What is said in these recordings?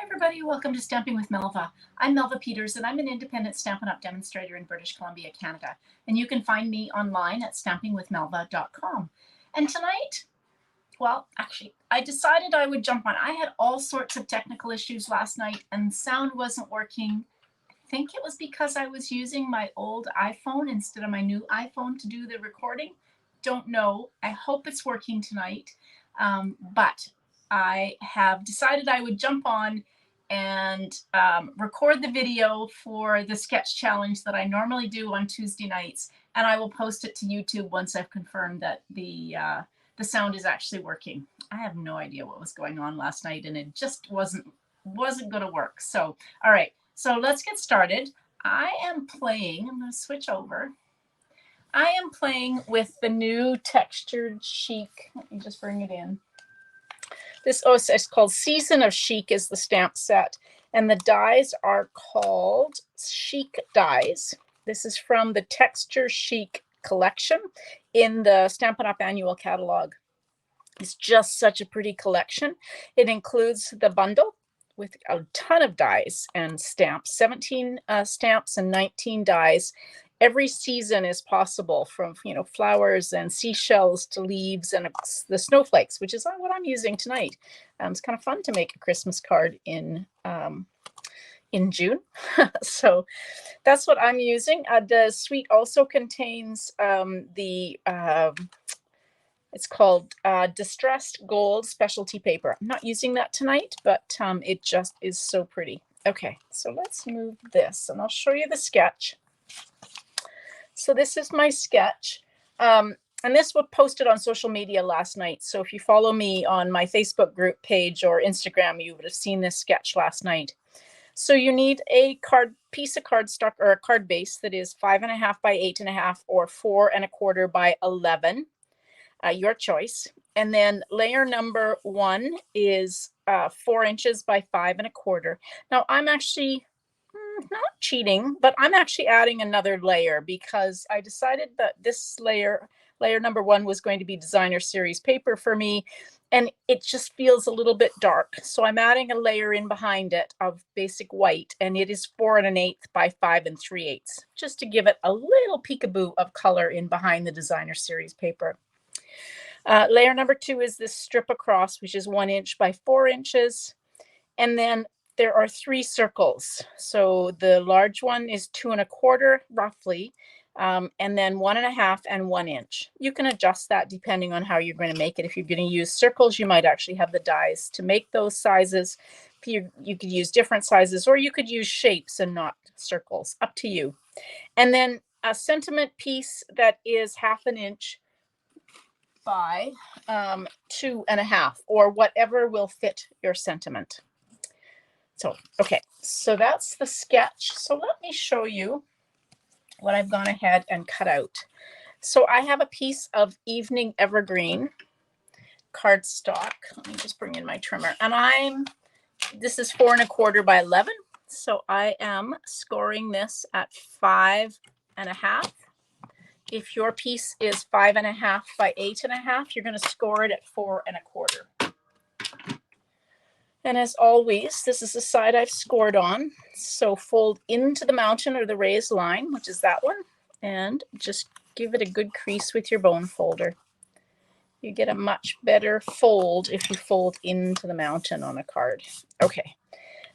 everybody, welcome to Stamping with Melva. I'm Melva Peters and I'm an independent Stampin' Up! Demonstrator in British Columbia, Canada. And you can find me online at stampingwithmelva.com. And tonight, well, actually, I decided I would jump on. I had all sorts of technical issues last night and sound wasn't working. I think it was because I was using my old iPhone instead of my new iPhone to do the recording. Don't know. I hope it's working tonight. But I have decided I would jump on and record the video for the sketch challenge that I normally do on Tuesday nights, and I will post it to YouTube once I've confirmed that the sound is actually working. I have no idea what was going on last night, and it just wasn't going to work. So, all right, so let's get started. I'm going to switch over. I am playing with the new textured Chic. Let me just bring it in. This it's called Season of Chic is the stamp set, and the dies are called Chic dies. This is from the Texture Chic collection in the Stampin' Up! Annual catalog. It's just such a pretty collection. It includes the bundle with a ton of dies and stamps, 17 stamps and 19 dies. Every season is possible, from flowers and seashells to leaves and the snowflakes, which is what I'm using tonight. It's kind of fun to make a Christmas card in June. So that's what I'm using. The suite also contains it's called Distressed Gold Specialty Paper. I'm not using that tonight, but it just is so pretty. Okay, so let's move this and I'll show you the sketch. So this is my sketch, and this was posted on social media last night. So if you follow me on my Facebook group page or Instagram, you would have seen this sketch last night. So you need a piece of cardstock or a card base that is 5.5 by 8.5 or 4 1/4 by 11, your choice. And then layer number 1 is 4 inches by 5 1/4. Now I'm actually not cheating, but I'm actually adding another layer because I decided that this layer number 1 was going to be designer series paper for me, and it just feels a little bit dark. So I'm adding a layer in behind it of basic white, and it is 4 1/8 by 5 3/8, just to give it a little peekaboo of color in behind the designer series paper. Layer number 2 is this strip across, which is 1 inch by 4 inches. And then there are 3 circles. So the large one is 2 1/4 roughly, and then 1 1/2 and 1 inch. You can adjust that depending on how you're going to make it. If you're going to use circles, you might actually have the dies to make those sizes. You could use different sizes, or you could use shapes and not circles, up to you. And then a sentiment piece that is 1/2 inch by 2 1/2, or whatever will fit your sentiment. So, okay, so that's the sketch. So let me show you what I've gone ahead and cut out. So I have a piece of Evening Evergreen cardstock. Let me just bring in my trimmer. And this is 4 1/4 by 11. So I am scoring this at 5 1/2. If your piece is 5 1/2 by 8 1/2, you're going to score it at 4 1/4. And as always, this is the side I've scored on. So fold into the mountain or the raised line, which is that one, and just give it a good crease with your bone folder. You get a much better fold if you fold into the mountain on a card. Okay,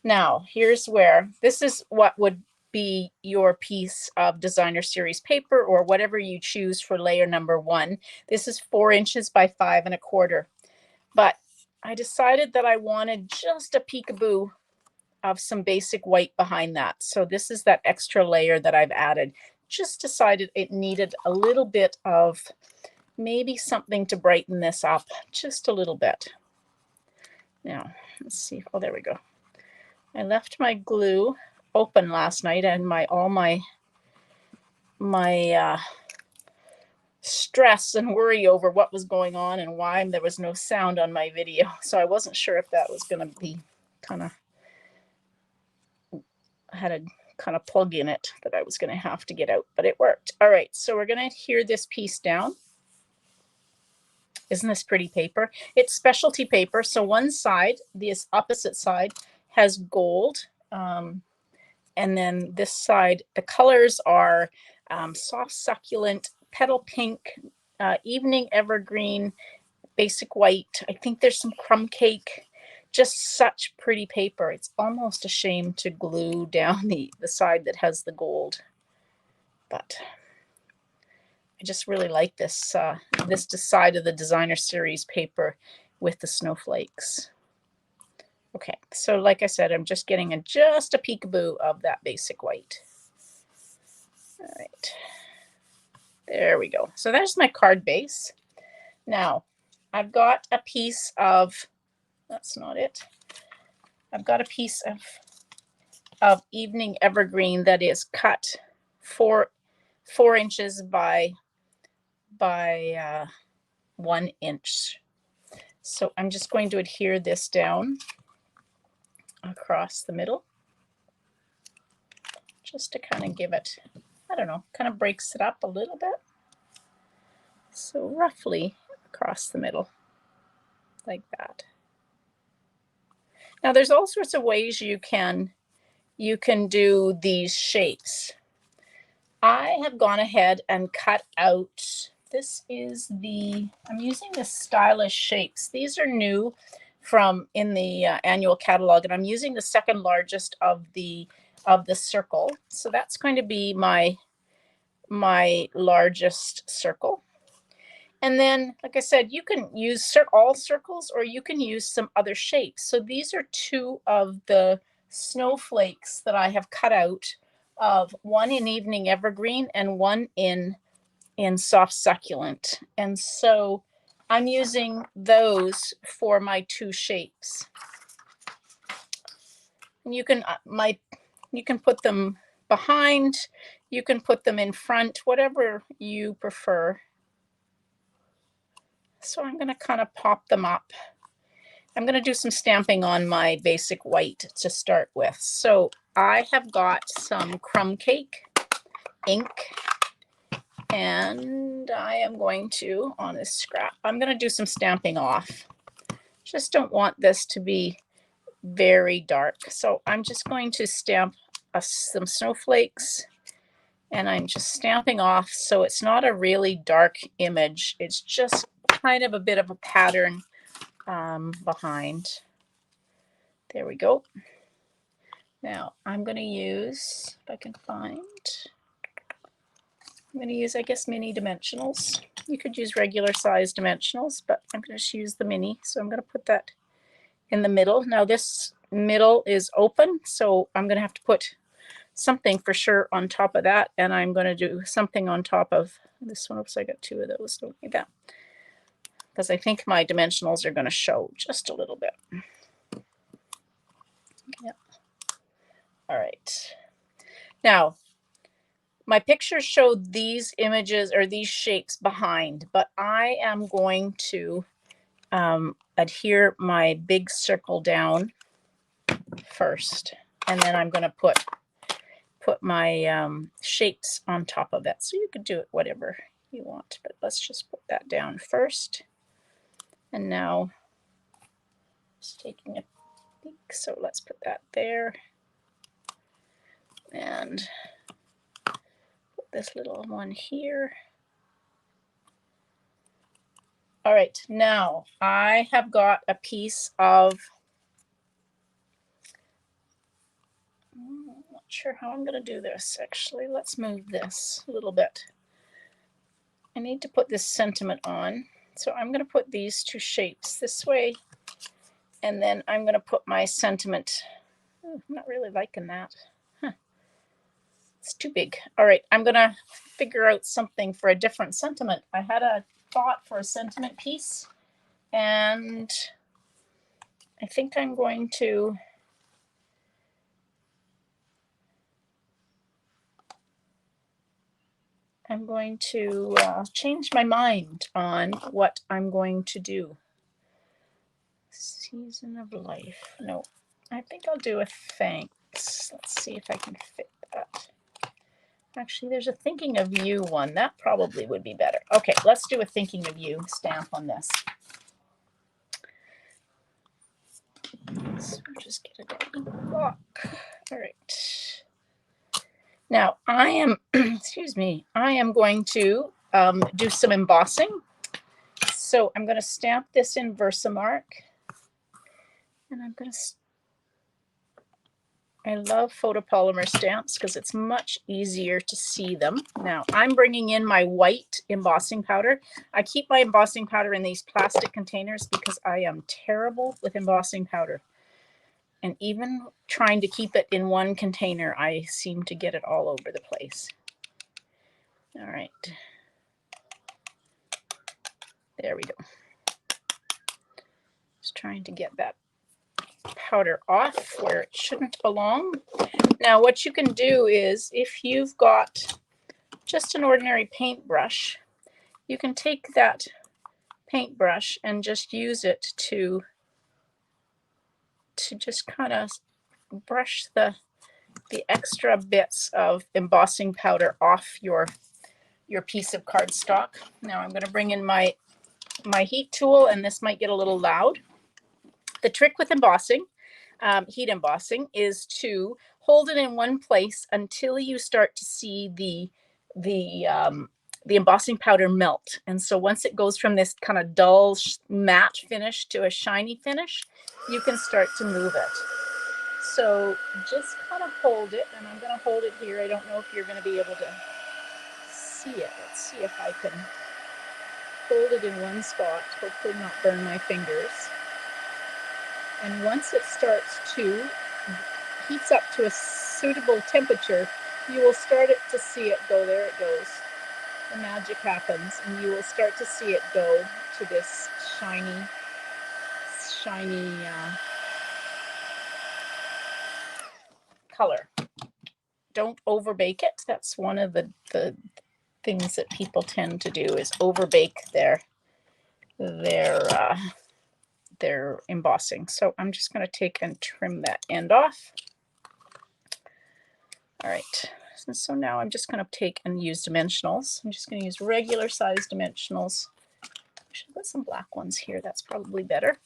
now here's where, this is what would be your piece of designer series paper or whatever you choose for layer number 1. This is 4 inches by 5 1/4. But I decided that I wanted just a peekaboo of some basic white behind that. So this is that extra layer that I've added. Just decided it needed a little bit of maybe something to brighten this up just a little bit. Now, let's see. Oh, there we go. I left my glue open last night, and all my stress and worry over what was going on and why there was no sound on my video. So I wasn't sure if that was going to be had a kind of plug in it that I was going to have to get out, but it worked. All right, so we're going to adhere this piece down. Isn't this pretty paper? It's specialty paper. So one side, this opposite side, has gold. And then this side, the colors are soft succulent, petal pink, evening evergreen, basic white. I think there's some crumb cake. Just such pretty paper. It's almost a shame to glue down the side that has the gold. But I just really like this this side of the designer series paper with the snowflakes. Okay, so like I said, I'm just getting just a peekaboo of that basic white. All right, there we go. So there's my card base. Now, I've got a piece of, that's not it. I've got a piece of evening evergreen that is cut 4 inches by 1 inch. So I'm just going to adhere this down across the middle, just to kind of give it, I don't know, kind of breaks it up a little bit. So roughly across the middle, like that. Now there's all sorts of ways you can do these shapes. I have gone ahead and cut out, this is I'm using the Stylish Shapes. These are new from in the annual catalog, and I'm using the second largest of the circle. So that's going to be my largest circle. And then, like I said, you can use all circles, or you can use some other shapes. So these are 2 of the snowflakes that I have cut out, of one in evening evergreen and one in soft succulent. And so I'm using those for my 2 shapes. And you can you can put them behind, you can put them in front, whatever you prefer. So I'm going to kind of pop them up. I'm going to do some stamping on my basic white to start with. So I have got some crumb cake ink, and I am going to, on this scrap, I'm going to do some stamping off. Just don't want this to be very dark. So I'm just going to stamp some snowflakes, and I'm just stamping off so it's not a really dark image. It's just kind of a bit of a pattern behind. There we go. Now I'm going to use, if I can find, I'm going to use, I guess, mini dimensionals. You could use regular size dimensionals, but I'm going to use the mini. So I'm going to put that in the middle. Now this middle is open, so I'm going to have to put something for sure on top of that, and I'm going to do something on top of this one. Oops, I got 2 of those. Don't need that, because I think my dimensionals are going to show just a little bit. Yep. All right. Now, my pictures showed these images or these shapes behind, but I am going to adhere my big circle down first, and then I'm going to put my shapes on top of it. So you could do it whatever you want, but let's just put that down first. And now just taking a peek, so let's put that there, and put this little one here. All right, now I have got a piece of, I'm not sure how I'm going to do this actually. Let's move this a little bit. I need to put this sentiment on. So I'm going to put these 2 shapes this way, and then I'm going to put my sentiment. I'm not really liking that. Huh. It's too big. All right, I'm going to figure out something for a different sentiment. I had a thought for a sentiment piece, and I think I'm going to change my mind on what I'm going to do. Season of life. No, I think I'll do a thanks. Let's see if I can fit that. Actually, there's a thinking of you one. That probably would be better. Okay, let's do a thinking of you stamp on this. So just get it block. All right. Now I am, excuse me, I am going to do some embossing. So I'm going to stamp this in Versamark, and I'm going to, I love photopolymer stamps because it's much easier to see them. Now I'm bringing in my white embossing powder. I keep my embossing powder in these plastic containers because I am terrible with embossing powder. And even trying to keep it in one container, I seem to get it all over the place. All right. There we go. Just trying to get that powder off where it shouldn't belong. Now what you can do is, if you've got just an ordinary paintbrush, you can take that paintbrush and just use it to just kind of brush the extra bits of embossing powder off your piece of cardstock. Now I'm going to bring in my heat tool, and this might get a little loud. The trick with embossing, heat embossing, is to hold it in one place until you start to see the embossing powder melt. And so once it goes from this kind of dull matte finish to a shiny finish, you can start to move it. So just kind of hold it, and I'm going to hold it here. I don't know if you're going to be able to see it. Let's see if I can hold it in one spot, hopefully not burn my fingers. And once it starts to heats up to a suitable temperature, you will start to see it go. There it goes. The magic happens, and you will start to see it go to this shiny color. Don't overbake it. That's one of the things that people tend to do, is overbake their embossing. So I'm just going to take and trim that end off. All right. So now I'm just going to take and use dimensionals. I'm just going to use regular size dimensionals. I should put some black ones here. That's probably better.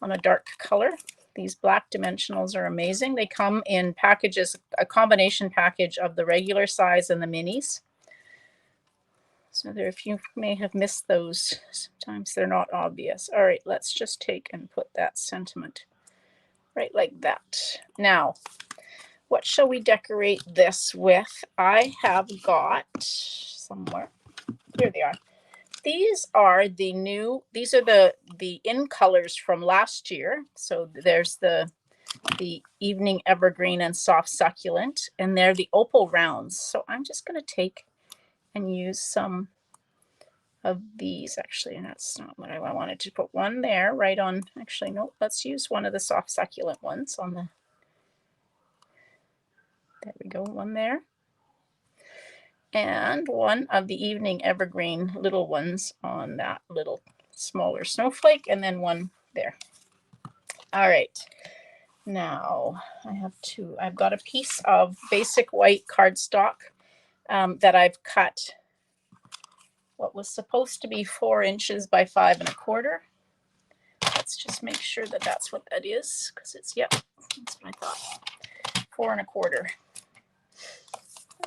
On a dark color. These black dimensionals are amazing. They come in packages, a combination package of the regular size and the minis. So there, if you may have missed those, sometimes they're not obvious. All right, let's just take and put that sentiment right like that. Now, what shall we decorate this with? I have got somewhere, here they are. These are the new, these are the in colors from last year. So there's the evening evergreen and soft succulent, and they're the opal rounds. So I'm just going to take and use some of these. Actually, and that's not what I wanted to put. One there right on, actually no, let's use one of the soft succulent ones on the, there we go, one there, and one of the evening evergreen little ones on that little smaller snowflake, and then one there. All right, now I have two. I've got a piece of basic white cardstock that I've cut what was supposed to be 4 inches by 5 1/4. Let's just make sure that that's what that is, because it's, yep, that's what I thought. 4 1/4.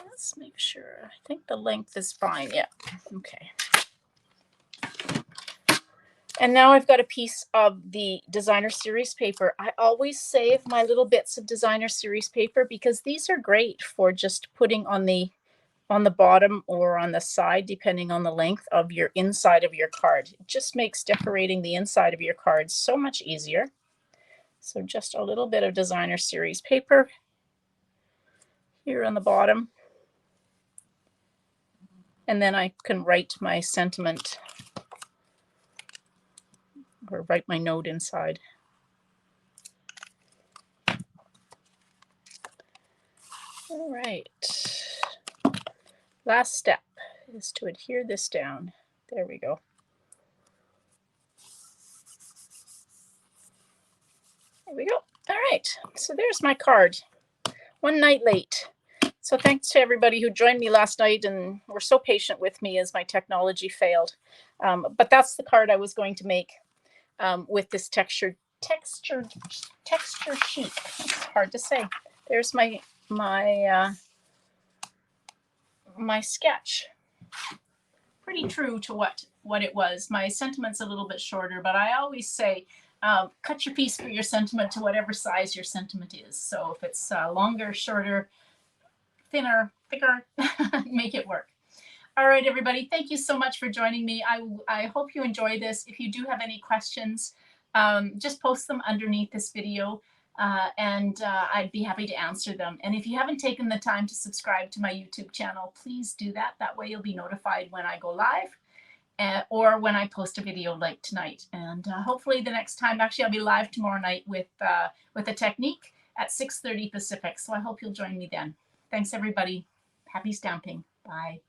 Let's make sure. I think the length is fine. Yeah. Okay. And now I've got a piece of the designer series paper. I always save my little bits of designer series paper because these are great for just putting on the bottom or on the side, depending on the length of your inside of your card. It just makes decorating the inside of your cards so much easier. So just a little bit of designer series paper here on the bottom. And then I can write my sentiment or write my note inside. All right. Last step is to adhere this down. There we go. There we go. All right. So there's my card. One night late. So thanks to everybody who joined me last night and were so patient with me as my technology failed. But that's the card I was going to make with this textured texture chic. It's hard to say. There's my my sketch. Pretty true to what it was. My sentiment's a little bit shorter, but I always say cut your piece for your sentiment to whatever size your sentiment is. So if it's longer, shorter, thinner, thicker, make it work. All right, everybody, thank you so much for joining me. I hope you enjoy this. If you do have any questions, just post them underneath this video, and I'd be happy to answer them. And if you haven't taken the time to subscribe to my YouTube channel, please do that. That way you'll be notified when I go live or when I post a video like tonight. And hopefully the next time, actually I'll be live tomorrow night with a technique at 6:30 Pacific. So I hope you'll join me then. Thanks, everybody. Happy stamping. Bye.